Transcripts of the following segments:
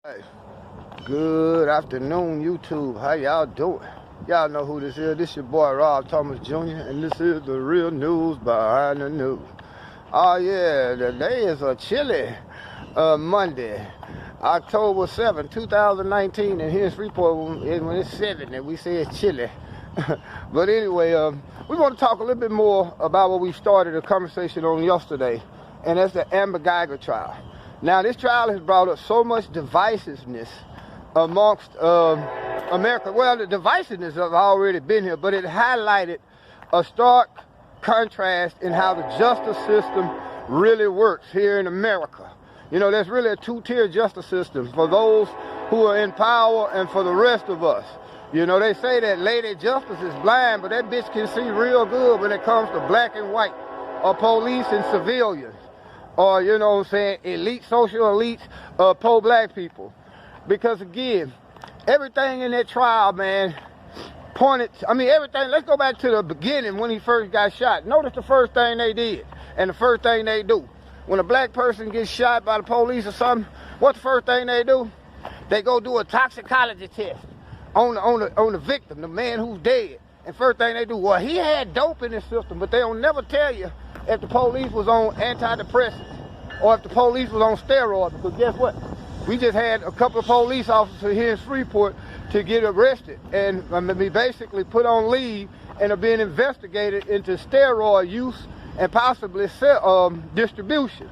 Hey, good afternoon, YouTube. How y'all doing? Y'all know who this is. This your boy Rob Thomas Jr. and this is the real news behind the news. Oh yeah, today is a chilly Monday, October 7, 2019, and here's Freeport when it's 7 and we say it's chilly. But anyway, we want to talk a little bit more about what we started a conversation on yesterday, and that's the Amber Geiger trial. Now, this trial has brought up so much divisiveness amongst America. Well, the divisiveness have already been here, but it highlighted a stark contrast in how the justice system really works here in America. You know, there's really a two-tier justice system for those who are in power and for the rest of us. You know, they say that Lady Justice is blind, but that bitch can see real good when it comes to black and white, or police and civilians, or, you know what I'm saying, elite, social elites, pro-black people. Because, again, everything in that trial, man, everything, let's go back to the beginning when he first got shot. Notice the first thing they did and the first thing they do. When a black person gets shot by the police or something, what's the first thing they do? They go do a toxicology test on the victim, the man who's dead. And first thing they do, well, he had dope in his system, but they don't never tell you if the police was on antidepressants or if the police was on steroids, because guess what? We just had a couple of police officers here in Freeport to get arrested and be basically put on leave and are being investigated into steroid use and possibly distribution.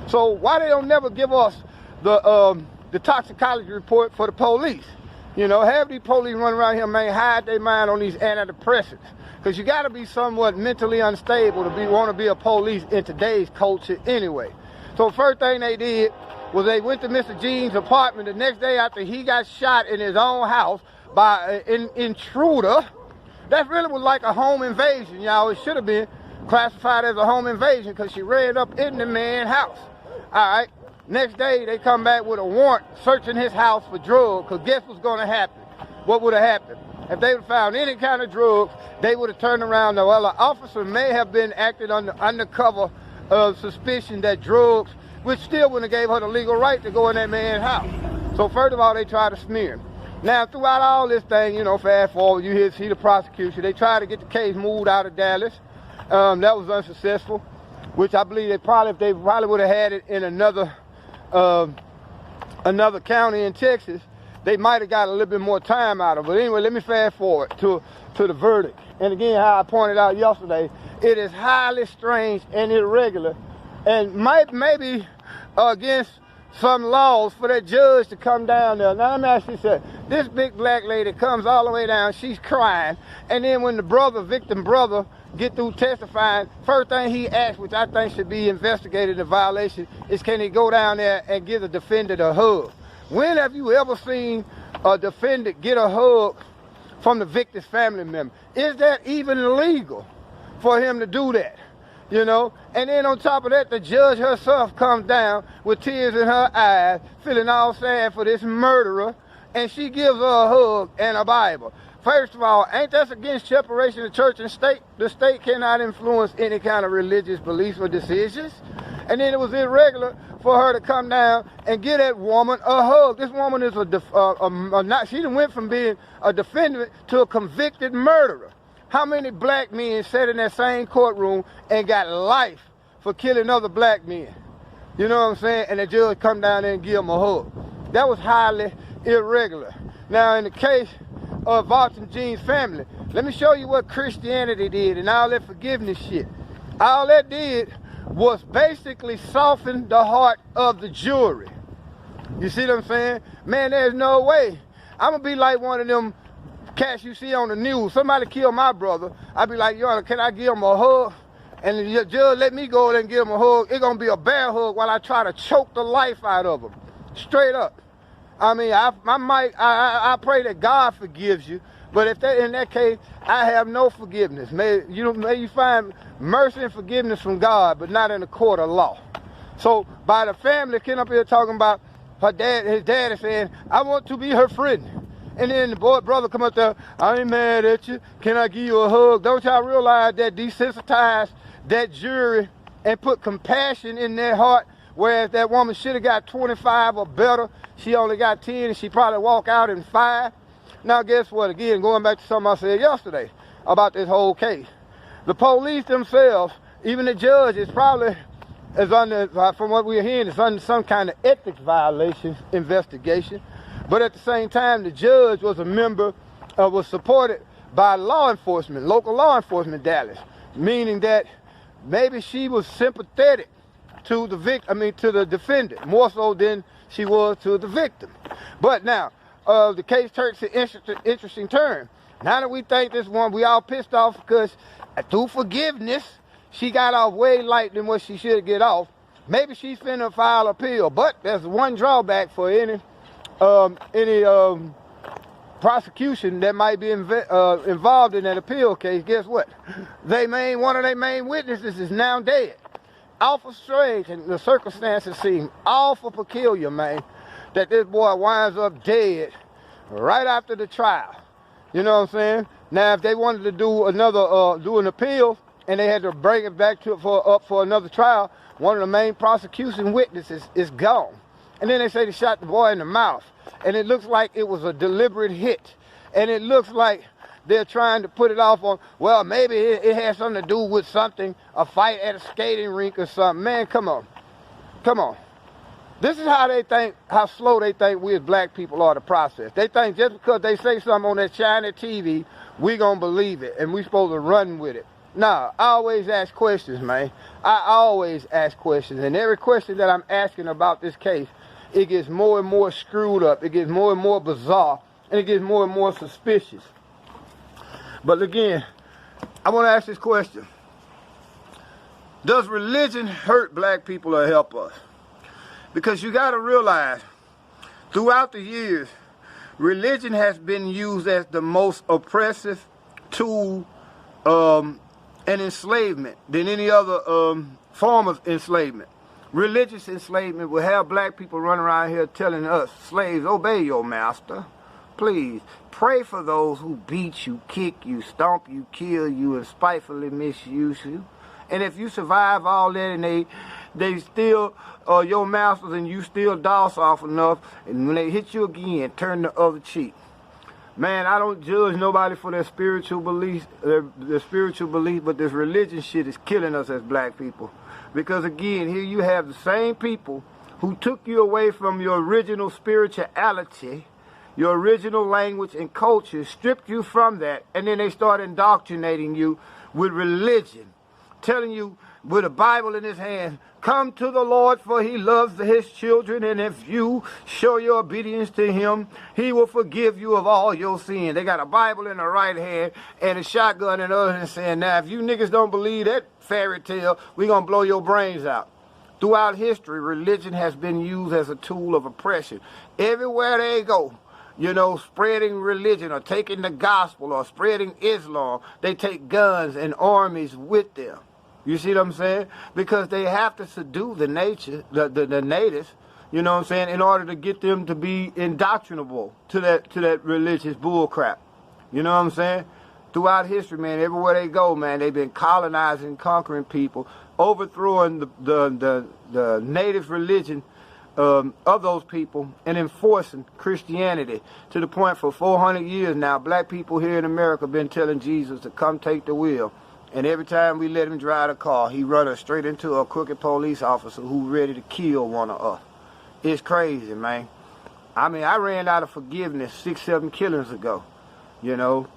So why they don't never give us the toxicology report for the police? You know, have these police run around here, man, hide their mind on these antidepressants. Because you got to be somewhat mentally unstable to want to be a police in today's culture anyway. So first thing they did was they went to Mr. Jean's apartment the next day after he got shot in his own house by an intruder. That really was like a home invasion, y'all. It should have been classified as a home invasion because she ran up in the man's house. All right. Next day, they come back with a warrant searching his house for drugs, because guess what's going to happen? What would have happened? If they would have found any kind of drugs, they would have turned around. Well, the officer may have been acting undercover of suspicion that drugs, which still wouldn't have gave her the legal right to go in that man's house. So first of all, they tried to smear him. Now, throughout all this thing, you know, fast forward, you see the prosecution. They tried to get the case moved out of Dallas. That was unsuccessful, which I believe if they probably would have had it in another county in Texas, they might have got a little bit more time out of it. But anyway, let me fast forward to the verdict. And again, how I pointed out yesterday, it is highly strange and irregular, and maybe against some laws for that judge to come down there. Now, let me ask you something. This big black lady comes all the way down, she's crying, and then when the victim brother, get through testifying, first thing he asked, which I think should be investigated in violation, is can he go down there and give the defendant a hug? When have you ever seen a defendant get a hug from the victim's family member? Is that even legal for him to do that? You know? And then on top of that, the judge herself comes down with tears in her eyes, feeling all sad for this murderer, and she gives her a hug and a Bible. First of all, ain't that against separation of church and state? The state cannot influence any kind of religious beliefs or decisions. And then it was irregular for her to come down and give that woman a hug. This woman is she went from being a defendant to a convicted murderer. How many black men sat in that same courtroom and got life for killing other black men? You know what I'm saying? And the judge come down there and give them a hug. That was highly irregular. Now, in the case of Botham Jean's family, let me show you what Christianity did and all that forgiveness shit. All that did was basically soften the heart of the jury. You see what I'm saying? Man, there's no way. I'm going to be like one of them cats you see on the news. Somebody killed my brother. I'd be like, yo, can I give him a hug? And the judge let me go and give him a hug. It's going to be a bear hug while I try to choke the life out of him. Straight up. I mean, I pray that God forgives you, but if that in that case, I have no forgiveness. May you find mercy and forgiveness from God, but not in the court of law. So by the family came up here talking about his dad is saying, I want to be her friend. And then the brother come up there, I ain't mad at you. Can I give you a hug? Don't y'all realize that desensitized that jury and put compassion in their heart whereas that woman should have got 25 or better. She only got 10, and she probably walk out in 5. Now, guess what? Again, going back to something I said yesterday about this whole case. The police themselves, even the judge, is probably, from what we're hearing, it's under some kind of ethics violation investigation. But at the same time, the judge was a member, was supported by law enforcement, local law enforcement, Dallas, meaning that maybe she was sympathetic to the defendant, more so than she was to the victim. But now, the case takes an interesting turn. Now that we think this one, we all pissed off because through forgiveness, she got off way light than what she should get off. Maybe she's finna file appeal, but there's one drawback for any prosecution that might be involved in that appeal case. Guess what? One of their main witnesses is now dead. Awful strange, and the circumstances seem awful peculiar, man, that this boy winds up dead right after the trial. You know what I'm saying? Now, if they wanted to do an appeal, and they had to bring it back up for another trial, one of the main prosecution witnesses is gone. And then they say they shot the boy in the mouth. And it looks like it was a deliberate hit. And it looks like they're trying to put it off on, well, maybe it has something to do with something, a fight at a skating rink or something. Man, come on. Come on. This is how slow they think we as black people are to process. They think just because they say something on that shiny TV, we gonna believe it, and we supposed to run with it. Nah, I always ask questions, man. I always ask questions, and every question that I'm asking about this case, it gets more and more screwed up, it gets more and more bizarre, and it gets more and more suspicious. But again, I want to ask this question. Does religion hurt black people or help us? Because you got to realize, throughout the years, religion has been used as the most oppressive tool and enslavement than any other form of enslavement. Religious enslavement will have black people running around here telling us, slaves, obey your master. Please, pray for those who beat you, kick you, stomp you, kill you, and spitefully misuse you. And if you survive all that and they still your masters and you still docile enough, and when they hit you again, turn the other cheek. Man, I don't judge nobody for their spiritual beliefs, but this religion shit is killing us as black people. Because again, here you have the same people who took you away from your original spirituality, your original language and culture, stripped you from that, and then they start indoctrinating you with religion, telling you with a Bible in his hand, come to the Lord for he loves his children, and if you show your obedience to him, he will forgive you of all your sin. They got a Bible in the right hand and a shotgun in the other hand saying, now if you niggas don't believe that fairy tale, we're going to blow your brains out. Throughout history, religion has been used as a tool of oppression. Everywhere they go, you know, spreading religion or taking the gospel or spreading Islam, they take guns and armies with them. You see what I'm saying? Because they have to subdue the natives, you know what I'm saying, in order to get them to be indoctrinable to that religious bull crap. You know what I'm saying? Throughout history, man, everywhere they go, man, they've been colonizing, conquering people, overthrowing the native religion of those people and enforcing Christianity to the point for 400 years now, black people here in America have been telling Jesus to come take the wheel. And every time we let him drive the car, he run us straight into a crooked police officer who's ready to kill one of us. It's crazy, man. I mean, I ran out of forgiveness 6-7 killings ago, you know.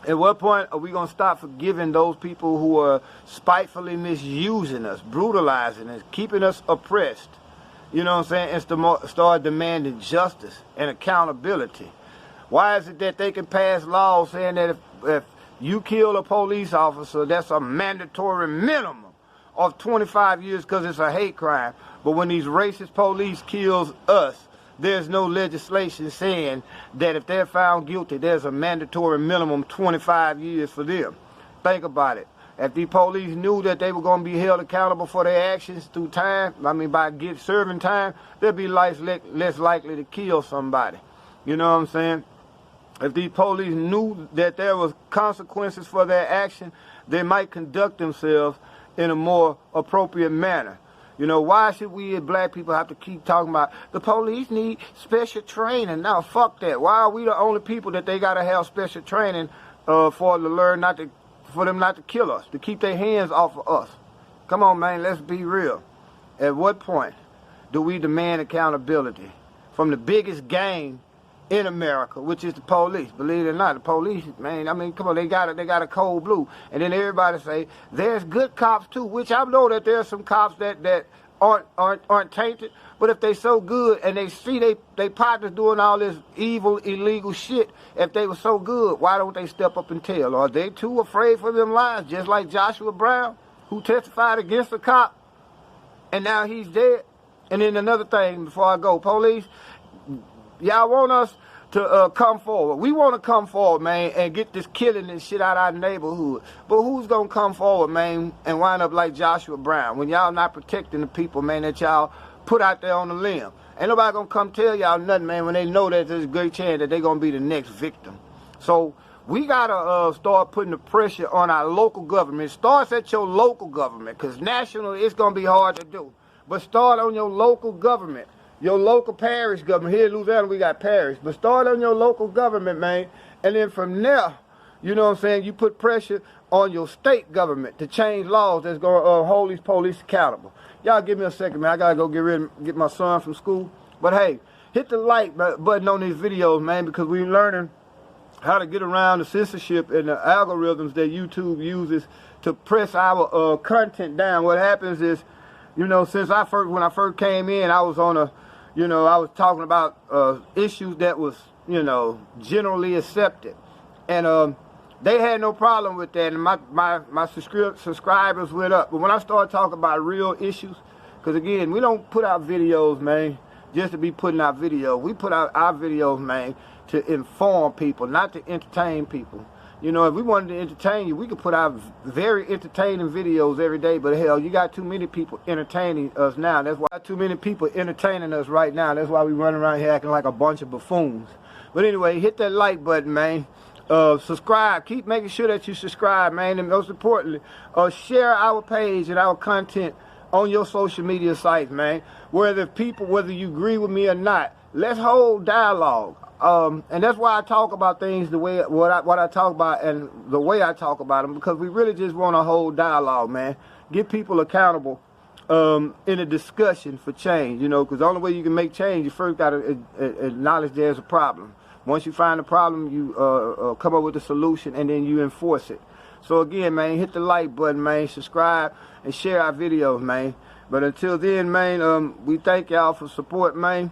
At what point are we going to stop forgiving those people who are spitefully misusing us, brutalizing us, keeping us oppressed? You know what I'm saying? And start demanding justice and accountability. Why is it that they can pass laws saying that if you kill a police officer, that's a mandatory minimum of 25 years because it's a hate crime. But when these racist police kills us, there's no legislation saying that if they're found guilty, there's a mandatory minimum 25 years for them. Think about it. If the police knew that they were going to be held accountable for their actions through time, by serving time, they'd be less likely to kill somebody. You know what I'm saying? If these police knew that there was consequences for their action, they might conduct themselves in a more appropriate manner. You know, why should we as black people have to keep talking about the police need special training? Now, fuck that. Why are we the only people that they gotta have special training for them not to kill us, to keep their hands off of us? Come on, man, let's be real. At what point do we demand accountability from the biggest gang in America, which is the police? Believe it or not, the police, man, I mean, come on, they got a cold blue. And then everybody say, there's good cops too, which I know that there's some cops that aren't tainted, but if they so good and they see they partners doing all this evil, illegal shit, if they were so good, why don't they step up and tell? Are they too afraid for them lives, just like Joshua Brown, who testified against a cop, and now he's dead? And then another thing before I go, police, y'all want us to come forward. We want to come forward, man, and get this killing and shit out of our neighborhood. But who's going to come forward, man, and wind up like Joshua Brown when y'all not protecting the people, man, that y'all put out there on the limb? Ain't nobody going to come tell y'all nothing, man, when they know that there's a great chance that they're going to be the next victim. So we got to start putting the pressure on our local government. It starts at your local government, because national, it's going to be hard to do. But start on your local government. Your local parish government. Here in Louisiana, we got parish. But start on your local government, man. And then from there, you know what I'm saying, you put pressure on your state government to change laws that's going to hold these police accountable. Y'all give me a second, man. I got to go get my son from school. But, hey, hit the like button on these videos, man, because we're learning how to get around the censorship and the algorithms that YouTube uses to press our content down. What happens is, you know, when I first came in, I was on I was talking about issues that was, you know, generally accepted. And they had no problem with that, and my subscribers went up. But when I started talking about real issues, because again, we don't put out videos, man, just to be putting out videos. We put out our videos, man, to inform people, not to entertain people. You know, if we wanted to entertain you, we could put out very entertaining videos every day, but hell, you got too many people entertaining us now. That's why too many people entertaining us right now. That's why we run around here acting like a bunch of buffoons. But anyway, hit that like button, man. Subscribe. Keep making sure that you subscribe, man. And most importantly, share our page and our content on your social media sites, man. Whether you agree with me or not, let's hold dialogue. And that's why I talk about things the way what I talk about and the way I talk about them, because we really just want to hold dialogue, man. Get people accountable in a discussion for change, you know, because the only way you can make change, you first got to acknowledge there's a problem. Once you find the problem, you come up with a solution, and then you enforce it. So again, man, hit the like button, man, subscribe, and share our videos, man. But until then, man, we thank y'all for support, man.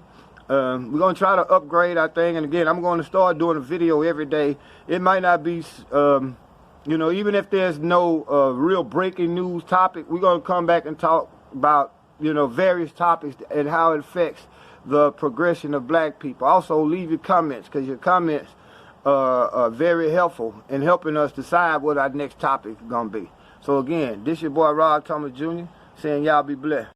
We're going to try to upgrade our thing, and again, I'm going to start doing a video every day. It might not be, you know, even if there's no real breaking news topic, we're going to come back and talk about, you know, various topics and how it affects the progression of black people. Also, leave your comments, because your comments are very helpful in helping us decide what our next topic is going to be. So again, this your boy Rob Thomas Jr. saying y'all be blessed.